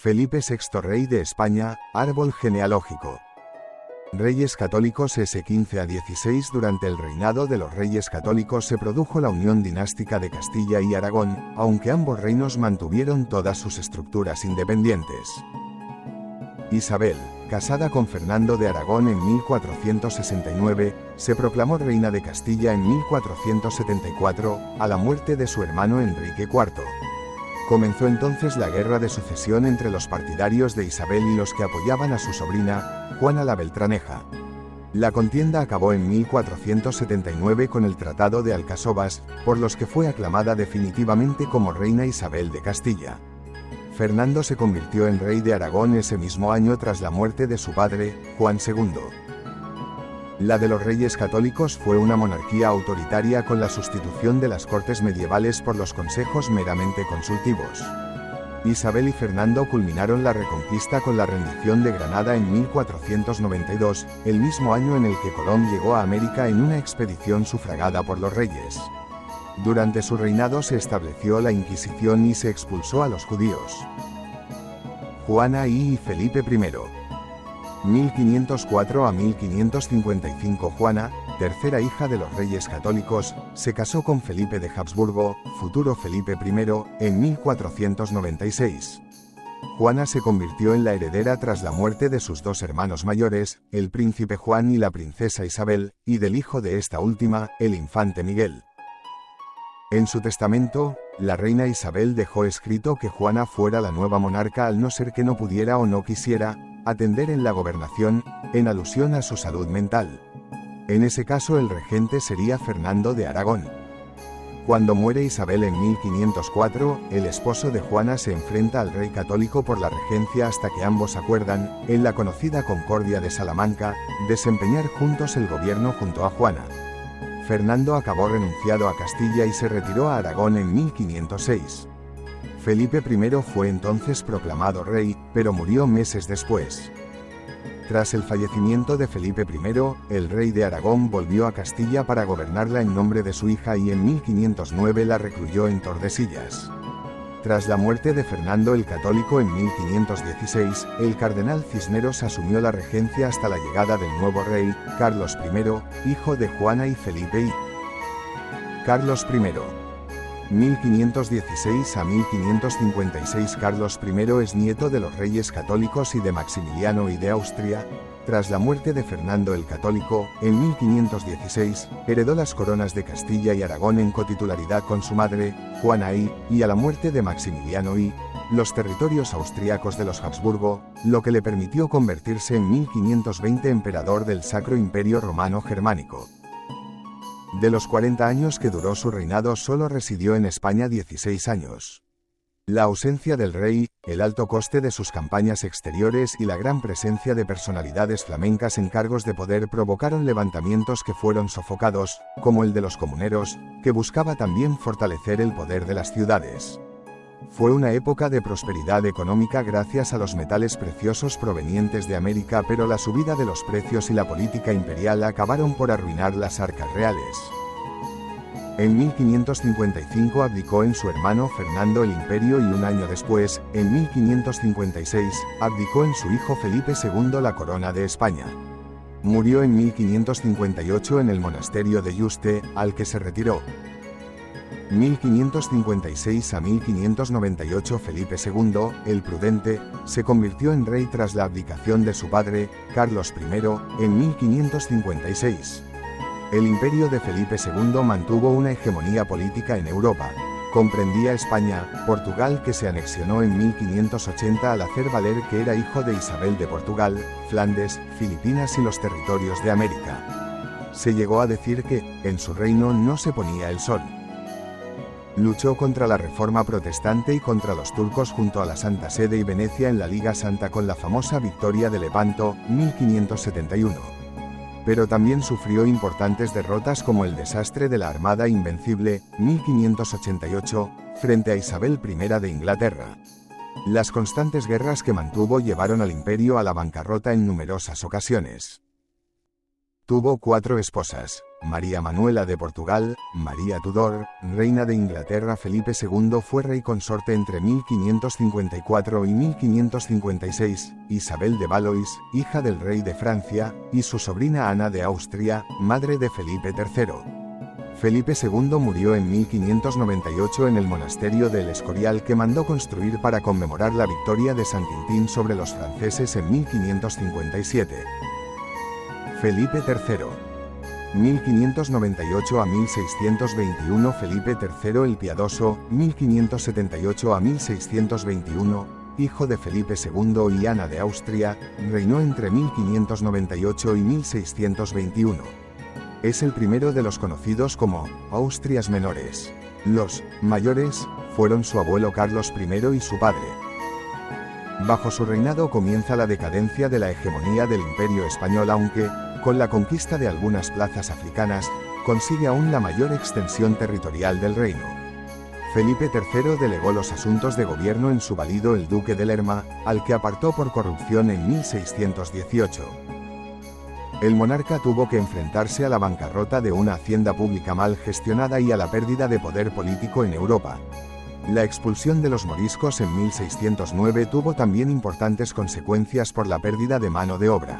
Felipe VI, rey de España, árbol genealógico. Reyes católicos S15 a 16. Durante el reinado de los reyes católicos se produjo la unión dinástica de Castilla y Aragón, aunque ambos reinos mantuvieron todas sus estructuras independientes. Isabel, casada con Fernando de Aragón en 1469, se proclamó reina de Castilla en 1474, a la muerte de su hermano Enrique IV. Comenzó entonces la guerra de sucesión entre los partidarios de Isabel y los que apoyaban a su sobrina, Juana la Beltraneja. La contienda acabó en 1479 con el Tratado de Alcasovas, por los que fue aclamada definitivamente como reina Isabel de Castilla. Fernando se convirtió en rey de Aragón ese mismo año tras la muerte de su padre, Juan II. La de los reyes católicos fue una monarquía autoritaria con la sustitución de las cortes medievales por los consejos meramente consultivos. Isabel y Fernando culminaron la reconquista con la rendición de Granada en 1492, el mismo año en el que Colón llegó a América en una expedición sufragada por los reyes. Durante su reinado se estableció la Inquisición y se expulsó a los judíos. Juana y Felipe I. 1504 a 1555. Juana, tercera hija de los reyes católicos, se casó con Felipe de Habsburgo, futuro Felipe I, en 1496. Juana se convirtió en la heredera tras la muerte de sus dos hermanos mayores, el príncipe Juan y la princesa Isabel, y del hijo de esta última, el infante Miguel. En su testamento, la reina Isabel dejó escrito que Juana fuera la nueva monarca al no ser que no pudiera o no quisiera atender en la gobernación, en alusión a su salud mental. En ese caso el regente sería Fernando de Aragón. Cuando muere Isabel en 1504, el esposo de Juana se enfrenta al rey católico por la regencia hasta que ambos acuerdan, en la conocida Concordia de Salamanca, desempeñar juntos el gobierno junto a Juana. Fernando acabó renunciado a Castilla y se retiró a Aragón en 1506. Felipe I fue entonces proclamado rey, pero murió meses después. Tras el fallecimiento de Felipe I, el rey de Aragón volvió a Castilla para gobernarla en nombre de su hija y en 1509 la recluyó en Tordesillas. Tras la muerte de Fernando el Católico en 1516, el cardenal Cisneros asumió la regencia hasta la llegada del nuevo rey, Carlos I, hijo de Juana y Felipe I. Carlos I. 1516 a 1556. Carlos I es nieto de los reyes católicos y de Maximiliano I de Austria. Tras la muerte de Fernando el Católico, en 1516, heredó las coronas de Castilla y Aragón en cotitularidad con su madre, Juana I, y a la muerte de Maximiliano I, los territorios austriacos de los Habsburgo, lo que le permitió convertirse en 1520 emperador del Sacro Imperio Romano Germánico. De los 40 años que duró su reinado solo residió en España 16 años. La ausencia del rey, el alto coste de sus campañas exteriores y la gran presencia de personalidades flamencas en cargos de poder provocaron levantamientos que fueron sofocados, como el de los comuneros, que buscaba también fortalecer el poder de las ciudades. Fue una época de prosperidad económica gracias a los metales preciosos provenientes de América, pero la subida de los precios y la política imperial acabaron por arruinar las arcas reales. En 1555 abdicó en su hermano Fernando el imperio y un año después, en 1556, abdicó en su hijo Felipe II la corona de España. Murió en 1558 en el monasterio de Yuste, al que se retiró. 1556 a 1598. Felipe II, el Prudente, se convirtió en rey tras la abdicación de su padre, Carlos I, en 1556. El imperio de Felipe II mantuvo una hegemonía política en Europa. Comprendía España, Portugal, que se anexionó en 1580 al hacer valer que era hijo de Isabel de Portugal, Flandes, Filipinas y los territorios de América. Se llegó a decir que, en su reino no se ponía el sol. Luchó contra la Reforma protestante y contra los turcos junto a la Santa Sede y Venecia en la Liga Santa con la famosa victoria de Lepanto, 1571. Pero también sufrió importantes derrotas como el desastre de la Armada Invencible, 1588, frente a Isabel I de Inglaterra. Las constantes guerras que mantuvo llevaron al imperio a la bancarrota en numerosas ocasiones. Tuvo 4 esposas: María Manuela de Portugal, María Tudor, reina de Inglaterra. Felipe II fue rey consorte entre 1554 y 1556, Isabel de Valois, hija del rey de Francia, y su sobrina Ana de Austria, madre de Felipe III. Felipe II murió en 1598 en el monasterio del Escorial, que mandó construir para conmemorar la victoria de San Quintín sobre los franceses en 1557. Felipe III. 1598 a 1621. Felipe III el Piadoso, 1578 a 1621, hijo de Felipe II y Ana de Austria, reinó entre 1598 y 1621. Es el primero de los conocidos como Austrias menores. Los mayores fueron su abuelo Carlos I y su padre. Bajo su reinado comienza la decadencia de la hegemonía del Imperio español, aunque, con la conquista de algunas plazas africanas, consigue aún la mayor extensión territorial del reino. Felipe III delegó los asuntos de gobierno en su valido el duque de Lerma, al que apartó por corrupción en 1618. El monarca tuvo que enfrentarse a la bancarrota de una hacienda pública mal gestionada y a la pérdida de poder político en Europa. La expulsión de los moriscos en 1609 tuvo también importantes consecuencias por la pérdida de mano de obra.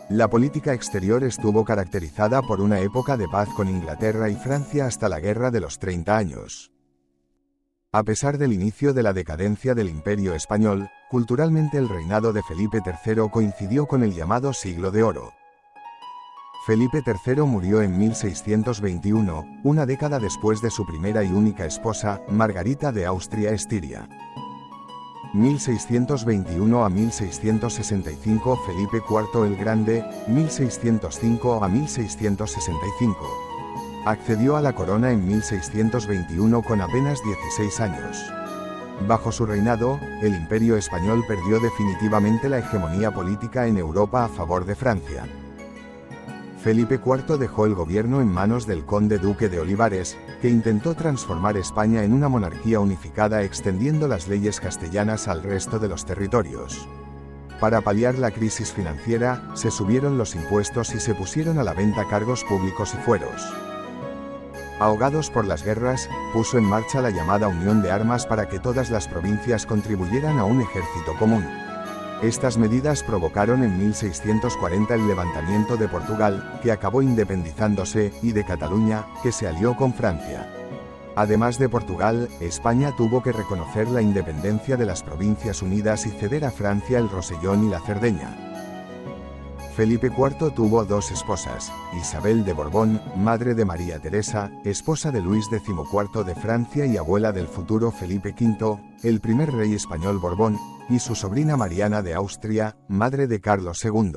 La política exterior estuvo caracterizada por una época de paz con Inglaterra y Francia hasta la Guerra de los 30 años. A pesar del inicio de la decadencia del Imperio español, culturalmente el reinado de Felipe III coincidió con el llamado Siglo de Oro. Felipe III murió en 1621, una década después de su primera y única esposa, Margarita de Austria-Estiria. 1621 a 1665. Felipe IV el Grande, 1605 a 1665. Accedió a la corona en 1621 con apenas 16 años. Bajo su reinado, el Imperio español perdió definitivamente la hegemonía política en Europa a favor de Francia. Felipe IV dejó el gobierno en manos del conde duque de Olivares, que intentó transformar España en una monarquía unificada extendiendo las leyes castellanas al resto de los territorios. Para paliar la crisis financiera, se subieron los impuestos y se pusieron a la venta cargos públicos y fueros. Ahogados por las guerras, puso en marcha la llamada Unión de Armas para que todas las provincias contribuyeran a un ejército común. Estas medidas provocaron en 1640 el levantamiento de Portugal, que acabó independizándose, y de Cataluña, que se alió con Francia. Además de Portugal, España tuvo que reconocer la independencia de las Provincias Unidas y ceder a Francia el Rosellón y la Cerdeña. Felipe IV tuvo 2 esposas: Isabel de Borbón, madre de María Teresa, esposa de Luis XIV de Francia y abuela del futuro Felipe V, el primer rey español Borbón, y su sobrina Mariana de Austria, madre de Carlos II.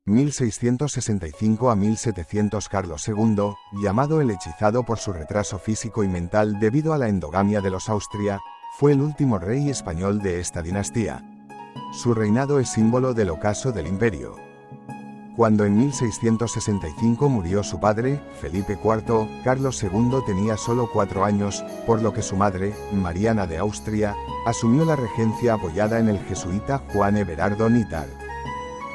1665 a 1700. Carlos II, llamado el hechizado por su retraso físico y mental debido a la endogamia de los Austria, fue el último rey español de esta dinastía. Su reinado es símbolo del ocaso del imperio. Cuando en 1665 murió su padre, Felipe IV, Carlos II tenía solo 4 años, por lo que su madre, Mariana de Austria, asumió la regencia apoyada en el jesuita Juan Everardo Nítar.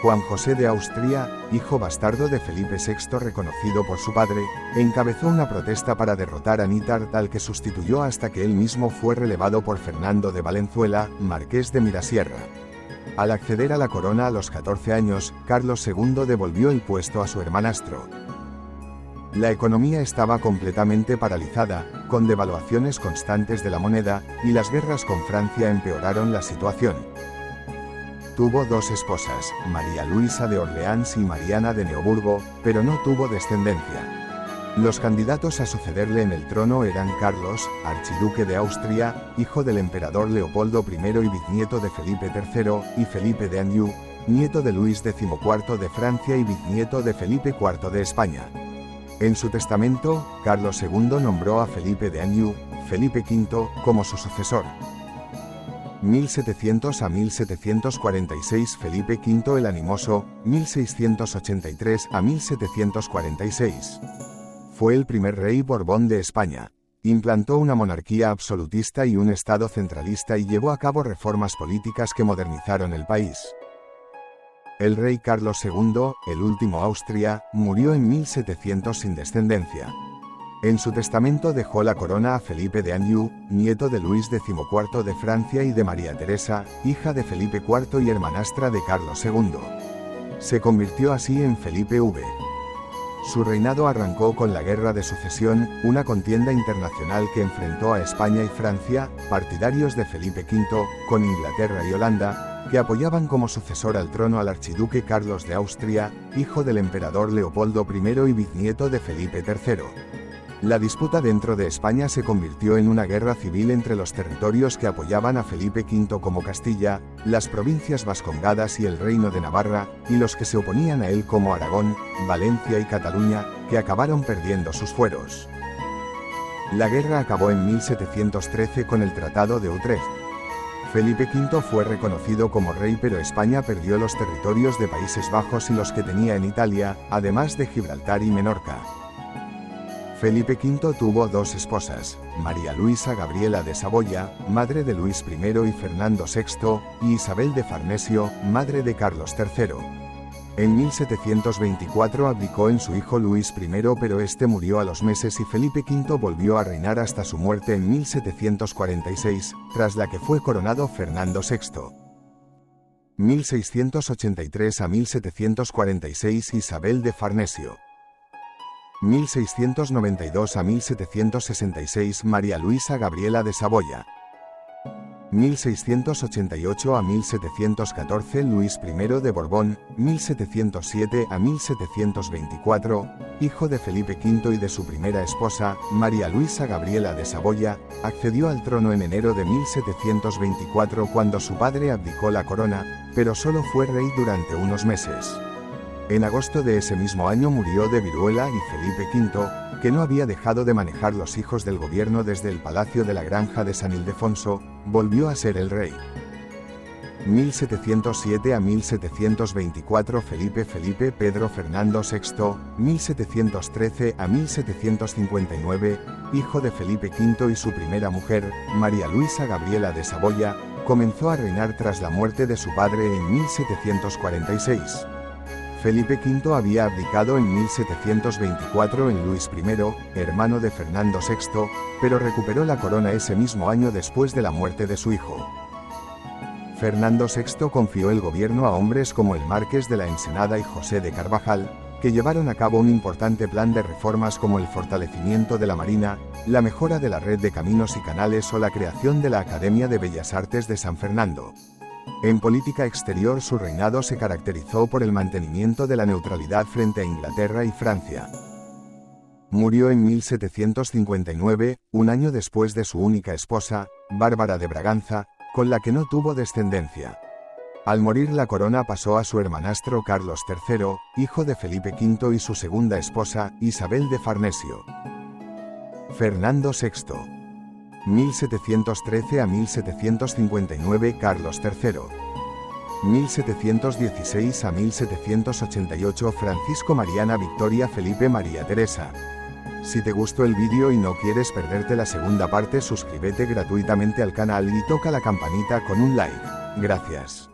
Juan José de Austria, hijo bastardo de Felipe VI reconocido por su padre, encabezó una protesta para derrotar a Nítar, al que sustituyó hasta que él mismo fue relevado por Fernando de Valenzuela, marqués de Mirasierra. Al acceder a la corona a los 14 años, Carlos II devolvió el puesto a su hermanastro. La economía estaba completamente paralizada, con devaluaciones constantes de la moneda, y las guerras con Francia empeoraron la situación. Tuvo 2 esposas, María Luisa de Orleans y Mariana de Neoburgo, pero no tuvo descendencia. Los candidatos a sucederle en el trono eran Carlos, archiduque de Austria, hijo del emperador Leopoldo I y bisnieto de Felipe III, y Felipe de Anjou, nieto de Luis XIV de Francia y bisnieto de Felipe IV de España. En su testamento, Carlos II nombró a Felipe de Anjou, Felipe V, como su sucesor. 1700 a 1746. Felipe V el Animoso, 1683 a 1746. Fue el primer rey Borbón de España. Implantó una monarquía absolutista y un estado centralista y llevó a cabo reformas políticas que modernizaron el país. El rey Carlos II, el último Austria, murió en 1700 sin descendencia. En su testamento dejó la corona a Felipe de Anjou, nieto de Luis XIV de Francia y de María Teresa, hija de Felipe IV y hermanastra de Carlos II. Se convirtió así en Felipe V. Su reinado arrancó con la Guerra de Sucesión, una contienda internacional que enfrentó a España y Francia, partidarios de Felipe V, con Inglaterra y Holanda, que apoyaban como sucesor al trono al archiduque Carlos de Austria, hijo del emperador Leopoldo I y bisnieto de Felipe III. La disputa dentro de España se convirtió en una guerra civil entre los territorios que apoyaban a Felipe V como Castilla, las provincias vascongadas y el Reino de Navarra, y los que se oponían a él como Aragón, Valencia y Cataluña, que acabaron perdiendo sus fueros. La guerra acabó en 1713 con el Tratado de Utrecht. Felipe V fue reconocido como rey, pero España perdió los territorios de Países Bajos y los que tenía en Italia, además de Gibraltar y Menorca. Felipe V tuvo dos esposas, María Luisa Gabriela de Saboya, madre de Luis I y Fernando VI, y Isabel de Farnesio, madre de Carlos III. En 1724 abdicó en su hijo Luis I, pero este murió a los meses y Felipe V volvió a reinar hasta su muerte en 1746, tras la que fue coronado Fernando VI. 1683 a 1746 Isabel de Farnesio. 1692 a 1766 María Luisa Gabriela de Saboya. 1688 a 1714 Luis I de Borbón, 1707 a 1724, hijo de Felipe V y de su primera esposa, María Luisa Gabriela de Saboya, accedió al trono en enero de 1724 cuando su padre abdicó la corona, pero solo fue rey durante unos meses. En agosto de ese mismo año murió de viruela y Felipe V, que no había dejado de manejar los hijos del gobierno desde el palacio de la granja de San Ildefonso, volvió a ser el rey. 1707 a 1724 Felipe Pedro Fernando VI, 1713 a 1759, hijo de Felipe V y su primera mujer, María Luisa Gabriela de Saboya, comenzó a reinar tras la muerte de su padre en 1746. Felipe V había abdicado en 1724 en Luis I, hermano de Fernando VI, pero recuperó la corona ese mismo año después de la muerte de su hijo. Fernando VI confió el gobierno a hombres como el Marqués de la Ensenada y José de Carvajal, que llevaron a cabo un importante plan de reformas como el fortalecimiento de la Marina, la mejora de la red de caminos y canales o la creación de la Academia de Bellas Artes de San Fernando. En política exterior su reinado se caracterizó por el mantenimiento de la neutralidad frente a Inglaterra y Francia. Murió en 1759, un año después de su única esposa, Bárbara de Braganza, con la que no tuvo descendencia. Al morir la corona pasó a su hermanastro Carlos III, hijo de Felipe V y su segunda esposa, Isabel de Farnesio. Fernando VI. 1713 a 1759 Carlos III. 1716 a 1788 Francisco Mariana Victoria Felipe María Teresa. Si te gustó el vídeo y no quieres perderte la segunda parte, suscríbete gratuitamente al canal y toca la campanita con un like. Gracias.